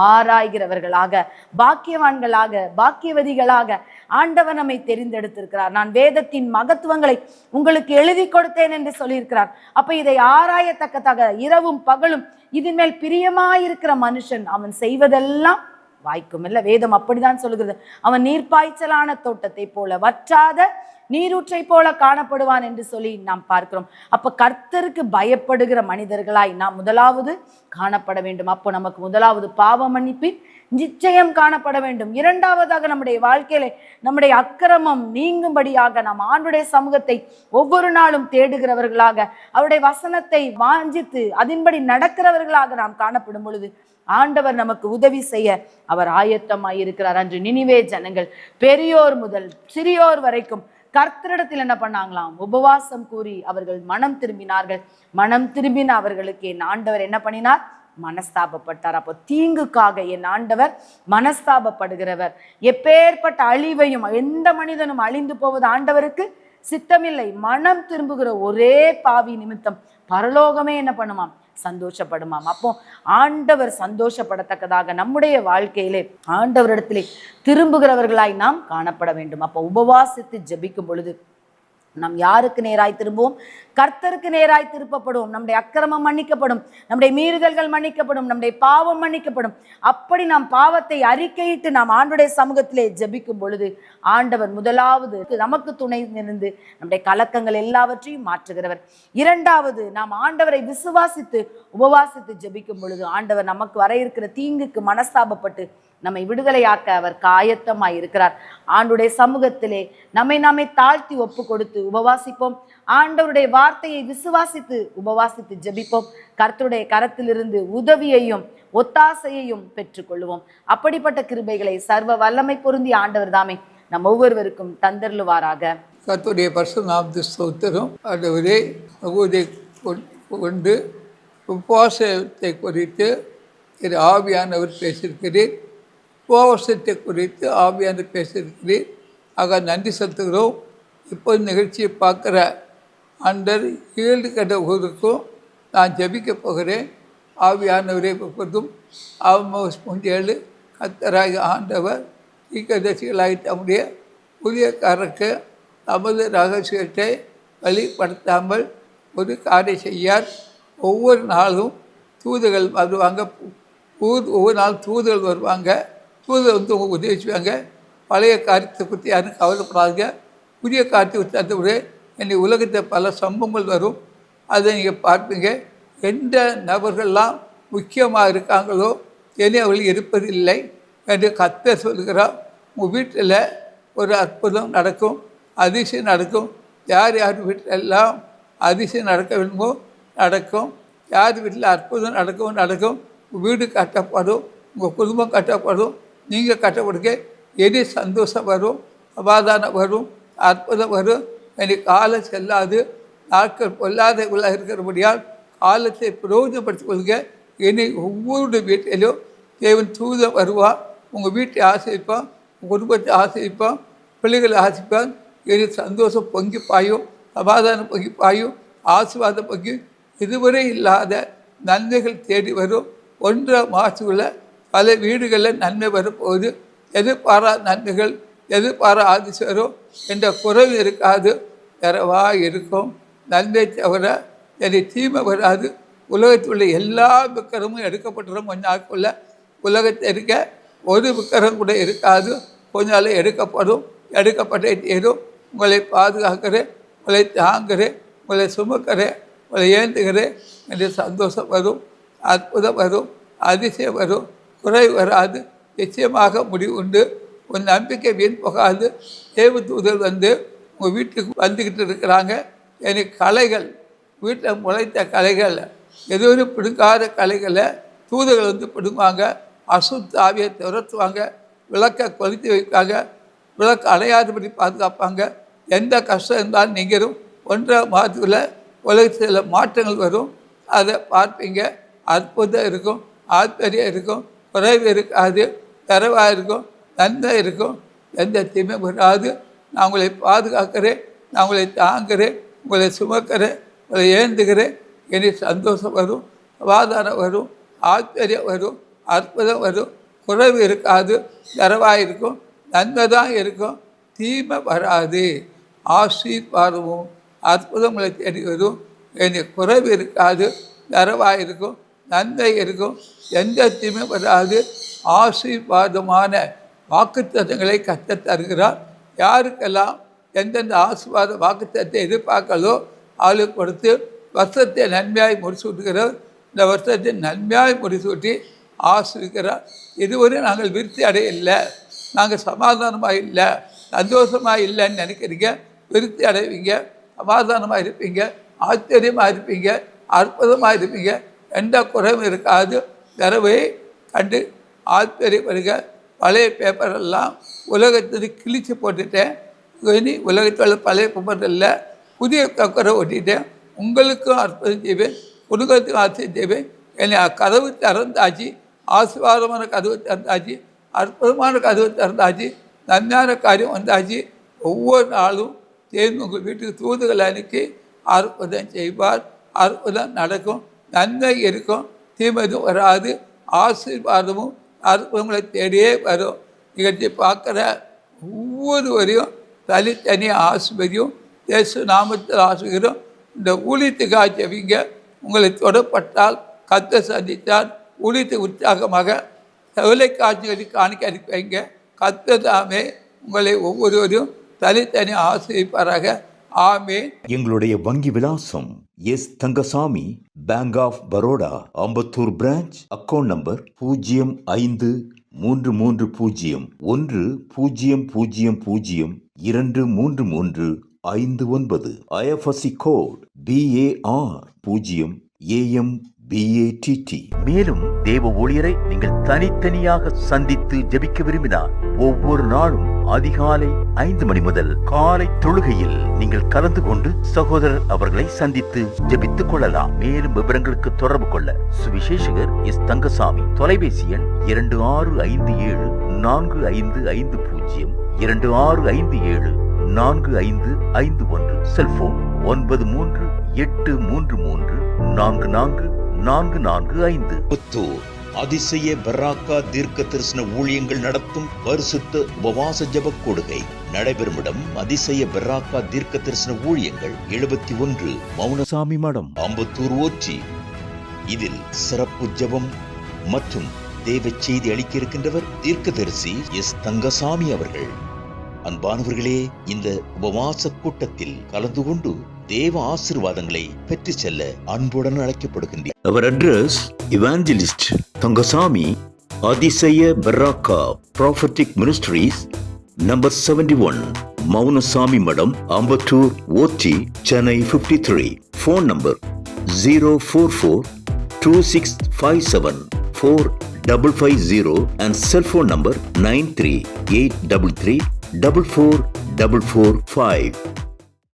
ஆராய்கிறவர்களாக, பாக்கியவான்களாக, பாக்கியவதிகளாக ஆண்டவர் நம்மை தெரிந்தெடுத்திருக்கிறார். நான் வேதத்தின் மகத்துவங்களை உங்களுக்கு எழுதி கொடுத்தேன் என்று சொல்லியிருக்கிறார். அப்ப இதை ஆராயத்தக்கதாக இரவும் பகலும் இதன் மேல் பிரியமாயிருக்கிற மனுஷன் அவன் செய்வதெல்லாம் வாய்க்கும் இல்ல. வேதம் அப்படிதான் சொல்லுகிறது. அவன் நீர்ப்பாய்ச்சலான தோட்டத்தை போல, வற்றாத நீரூற்றை போல காணப்படுவான் என்று சொல்லி நாம் பார்க்கிறோம். அப்ப கர்த்தருக்கு பயப்படுகிற மனிதர்களாய் நாம் முதலாவது காணப்பட வேண்டும். அப்போ நமக்கு முதலாவது பாவ மன்னிப்பின் நிச்சயம் காணப்பட வேண்டும். இரண்டாவதாக நம்முடைய வாழ்க்கையில நம்முடைய அக்கிரமம் நீங்கும்படியாக நாம் ஆண்டுடைய சமூகத்தை ஒவ்வொரு நாளும் தேடுகிறவர்களாக, அவருடைய வசனத்தை வாஞ்சித்து அதன்படி நடக்கிறவர்களாக நாம் காணப்படும் பொழுது ஆண்டவர் நமக்கு உதவி செய்ய அவர் ஆயத்தமாயிருக்கிறார். அன்று நினிவே ஜனங்கள் பெரியோர் முதல் சிறியோர் வரைக்கும் கர்த்தரிடத்தில் என்ன பண்ணாங்களாம்? உபவாசம் கூறி அவர்கள் மனம் திரும்பினார்கள். மனம் திரும்பின அவர்களுக்கு என் ஆண்டவர் என்ன பண்ணினார்? மனஸ்தாபப்பட்டார். அப்போ தீங்குக்காக என் ஆண்டவர் மனஸ்தாபப்படுகிறவர். எப்பேற்பட்ட அழிவையும், எந்த மனிதனும் அழிந்து போவது ஆண்டவருக்கு சித்தமில்லை. மனம் திரும்புகிற ஒரே பாவி நிமித்தம் பரலோகமே என்ன பண்ணுமாம்? சந்தோஷப்படுமாம். அப்போ ஆண்டவர் சந்தோஷப்படத்தக்கதாக நம்முடைய வாழ்க்கையிலே ஆண்டவரிடத்திலே திரும்புகிறவர்களாய் நாம் காணப்பட வேண்டும். அப்போ உபவாசித்து ஜெபிக்கும் பொழுது நாம் யாருக்கு நேராய் திரும்புவோம்? கர்த்தருக்கு நேராய் திருப்பப்படுவோம். நம்முடைய அக்கிரமம் மன்னிக்கப்படும், நம்முடைய மீறுதல்கள் மன்னிக்கப்படும், நம்முடைய பாவம் மன்னிக்கப்படும். அப்படி நாம் பாவத்தை அறிக்கையிட்டு நாம் ஆண்டவருடைய சமூகத்திலே ஜெபிக்கும் பொழுது ஆண்டவர் முதலாவது நமக்கு துணை நின்று நம்முடைய கலக்கங்கள் எல்லாவற்றையும் மாற்றுகிறவர். இரண்டாவது, நாம் ஆண்டவரை விசுவாசித்து உபவாசித்து ஜெபிக்கும் பொழுது ஆண்டவர் நமக்கு வர இருக்கிற தீங்குக்கு மனஸ்தாபப்பட்டு நம்மை விடுதலையாக்க அவர் காயத்தமாய் இருக்கிறார். ஆண்டவருடைய சமூகத்திலே நம்மை தாழ்த்தி ஒப்பு கொடுத்து உபவாசிப்போம். ஆண்டவருடைய வார்த்தையை விசுவாசித்து உபவாசித்து ஜெபிப்போம். கர்த்தருடைய கரத்திலிருந்து உதவியையும் ஒத்தாசையையும் பெற்றுக்கொள்வோம். அப்படிப்பட்ட கிருபைகளை சர்வ வல்லமை பொருந்தி ஆண்டவர் தாமே நம் ஒவ்வொருவருக்கும் தந்தருளுவாராக. கர்த்தருடைய பரிசுத்த நாமத்துக்கு ஸ்தோத்திரம். ஆண்டவரே, கொண்டு உபவாசத்தை குறித்து ஆவியானவர் பேசியிருக்கிறேன். உபவாசத்தை குறித்து ஆவியானவர் பேசியிருக்கிறேன். ஆக நன்றி செலுத்துகிறோம். இப்போது நிகழ்ச்சியை பார்க்குற அண்டர் 7 கடவுளுக்கும் நான் ஜெபிக்க போகிறேன். ஆவியானவரை பொறுத்தும் ஆமோஸ் 7 கர்த்தராகிய ஆண்டவர் தீர்க்கதரிசிகளாகி தம்முடைய ஊழியக்காரருக்கு தமது ரகசியத்தை வெளிப்படுத்தாமல் ஒரு காரியம் செய்யார். ஒவ்வொரு நாளும் தூதுகள் வருவாங்க. ஒவ்வொரு நாள் தூதுகள் வருவாங்க. தூதுகள் வந்து உங்கள் உதவி செய்வாங்க. பழைய காரியத்தை பற்றி யாரும் கவலைப்படாதுங்க. புதிய காரியத்தை தந்தவுடைய என்னை உலகத்தை பல சம்பவங்கள் வரும். அதை நீங்கள் பார்ப்பீங்க. எந்த நபர்கள்லாம் முக்கியமாக இருக்காங்களோ இனி அவர்கள் இருப்பதில்லை என்று கர்த்தர் சொல்கிறார். உங்கள் வீட்டில் ஒரு அற்புதம் நடக்கும், அதிசயம் நடக்கும். யார் யார் வீட்டில் எல்லாம் அதிசயம் நடக்க வேண்டுமோ நடக்கும். யார் வீட்டில் அற்புதம் நடக்கும். உங்கள் வீடு கட்டப்படும், உங்கள் குடும்பம் கட்டப்படும், நீங்கள் கட்டப்படுங்க. எது சந்தோஷம் வரும், சமாதானம் வரும், அற்புதம் வரும். எனக்கு காலம் செல்லாது, நாட்கள் பொல்லாத உள்ளாக இருக்கிறபடியால் காலத்தை பிரயோஜனப்படுத்திக் கொள்ளுங்க. இனி ஒவ்வொரு வீட்டிலும் தேவன் தூதன் வருவான். உங்கள் வீட்டை ஆசிரிப்பான், உங்கள் குடும்பத்தை ஆசிரிப்பான், பிள்ளைகளை ஆசிரிப்பான். இனி சந்தோஷம் பொங்கி பாயும், சமாதானம் பொங்கி பாயும், ஆசீர்வாதம் பொங்கி இதுவரை இல்லாத நன்மைகள் தேடி வரும். 1 மாதத்துக்குள்ள பல வீடுகளில் நன்மை வரப்போகுது. எதிர்பாராத நன்மைகள், எதிர்பாரா ஆதிசரம் என்ற குறைவு இருக்காது, தரவாக இருக்கும். நன்மை தவிர என்னை தீமை வராது. உலகத்தில் உள்ள எல்லா விக்கிரமும் எடுக்கப்பட்டுரும். கொஞ்ச நாட்குள்ள உலகத்தை இருக்க ஒரு விக்கிரம் கூட இருக்காது. கொஞ்ச நாள் எடுக்கப்படும். எடுக்கப்பட்டே தீரும். உங்களை பாதுகாக்கிறேன், உங்களை தாங்குகிறேன், உங்களை சுமக்கிறேன், உங்களை ஏந்துகிறேன் என்று சந்தோஷம் வரும், அற்புதம் வரும், அதிசயம் வரும். குறை வராது. நிச்சயமாக முடிவு உண்டு. உன் நம்பிக்கை வீண் போகாது. தேவ தூதர் வந்து உங்கள் வீட்டுக்கு வந்துக்கிட்டு இருக்கிறாங்க. எனக்கு கலைகள், வீட்டில் முளைத்த கலைகள், எதுவும் பிடுங்காத கலைகளை தூதர்கள் வந்து பிடுங்குவாங்க. அசுத்த ஆவியை துரத்துவாங்க. விளக்கை கொளுத்தி வைப்பாங்க. விளக்கு அணையாதபடி பாதுகாப்பாங்க. எந்த கஷ்டம் இருந்தாலும் நீங்களும் 1 மாதத்தில் உலகத்தில் மாற்றங்கள் வரும். அதை பார்ப்பீங்க. அற்புதம் இருக்கும், ஆச்சரியம் இருக்கும், குறைவு இருக்காது, தரவாக இருக்கும், நன்மை இருக்கும். எந்த தீமை வராது. நான் உங்களை பாதுகாக்கிறேன், நான் உங்களை தாங்குகிறேன், உங்களை சுமக்கிறேன், உங்களை ஏந்துகிறேன். இனி சந்தோஷம் வரும், சமாதானம் வரும், ஆச்சரியம் வரும், அற்புதம் வரும். குறைவு இருக்காது, தரவாக இருக்கும், நன்மை தான் இருக்கும், தீமை வராது. ஆசீர்வாதமும் அற்புதம் உங்களை தேடி வரும். இனி குறைவு இருக்காது, தரவாக இருக்கும், நன்மை இருக்கும், எந்த தீமை வராது. ஆசீர்வாதமான வாக்குத்தத்தங்களை கர்த்தர் தருகிறார். யாருக்கெல்லாம் எந்தெந்த ஆசீர்வாத வாக்குத்தத்தை எதிர்பார்க்கலோ அவளுக்கு கொடுத்து வருஷத்தை நன்மையாய் முடிசூட்டுகிறார். இந்த வருஷத்தை நன்மையாய் முடிசூட்டி ஆசிரிக்கிறார். இதுவரை நாங்கள் விருத்தி அடையலை, நாங்கள் சமாதானமாக இல்லை, சந்தோஷமாக இல்லைன்னு நினைக்கிறீங்க. விருத்தி அடைவீங்க, சமாதானமாக இருப்பீங்க, ஆச்சரியமாக இருப்பீங்க, அற்புதமாக இருப்பீங்க. எந்த குறைவும் இருக்காது. தரவை கண்டு ஆச்சரியப்படுங்க. பழைய பேப்பரெல்லாம் உலகத்துக்கு கிழிச்சு போட்டுட்டேன். இனி உலகத்தில் பழைய குமரில் புதிய கக்கரை ஓட்டிட்டேன், உங்களுக்கும் அற்புதம் செய்வேன், குடும்பத்துக்கும் ஆசை செய்வேன். என்னை கதவு திறந்தாச்சு, ஆசீர்வாதமான கதவு திறந்தாச்சு, அற்புதமான கதவு திறந்தாச்சு, நன்மையான காரியம் வந்தாச்சு. ஒவ்வொரு நாளும் தேர்ந்து உங்கள் வீட்டுக்கு தூதுகளை அனுப்பி அற்புதம் செய்வார். அற்புதம் நடக்கும், நன்மை இருக்கும், தீமதும் வராது, ஆசீர்வாதமும் அற்புதங்களை தேடியே வரும். நிகழ்ச்சி பார்க்குற ஒவ்வொருவரையும் தனித்தனி ஆசிர்வதியும் இயேசு நாமத்தில் ஆசிர்வதிக்கிறோம். இந்த ஊழியத்துக்காக ஜெபிங்க. உங்களை தொடப்பட்டால் கர்த்தர் சந்தித்தால் ஊழியத்தை உற்சாகமாக தொலைக்காட்சிகளை காணிக்க அனுப்பி வைங்க. கர்த்தர் தாமே உங்களை ஒவ்வொருவரையும் தனித்தனி ஆசிர்வதிப்பாராக. ஆமென். எங்களுடைய வங்கி விலாசம் S Thangasamy, bank of Baroda, Ambattur branch. Account number 05330100023359. IFSC code BAR 0AMBATT. மேலும் தேவ ஊழியரை நீங்கள் தனித்தனியாக சந்தித்து ஜெபிக்க விரும்பினார் ஒவ்வொரு நாளும் அதிகாலை 5 மணி முதல் காலை தொழுகையில் நீங்கள் கலந்து கொண்டு சகோதரர் அவர்களை சந்தித்து ஜெபித்துக் கொள்ளலாம். மேலும் விவரங்களுக்கு தொடர்பு கொள்ள சுவிசேஷகர் எஸ் தங்கசாமி, தொலைபேசி எண் 26574550, 26574551, செல்போன் 9383344445. புத்தூர் அதிசய பராக்கா தீர்க்க தரிசன ஊழியங்கள் நடத்தும் பரிசுத்த உபவாச ஜெப கொடுகை நடைபெறும் இடம் அதிசய பராக்கா தீர்க்க தரிசன ஊழியங்கள் 71 மௌனசாமி மடம், அம்பத்தூர் ஓச்சி. இதில் சிறப்பு ஜெபம் மற்றும் தேவ செய்தி அளிக்க இருக்கின்றவர் தீர்க்கதரிசி எஸ் தங்கசாமி அவர்கள். அன்பானவர்களே, இந்த உபவாச கூட்டத்தில் கலந்து கொண்டு தேவ ஆசீர்வாதங்களை பெற்று செல்ல அன்புடன் அழைக்கப்படுகின்றனர். அவர் அட்ரஸ் இவாஞ்சலிஸ்ட் தங்கசாமி, அதிசய பராக்கா prophetic ministries, number 71 Mounasamy Madam, Ambattur ஓச்சி, Chennai 53. Phone number 04426574550 and cell phone number 9383344445.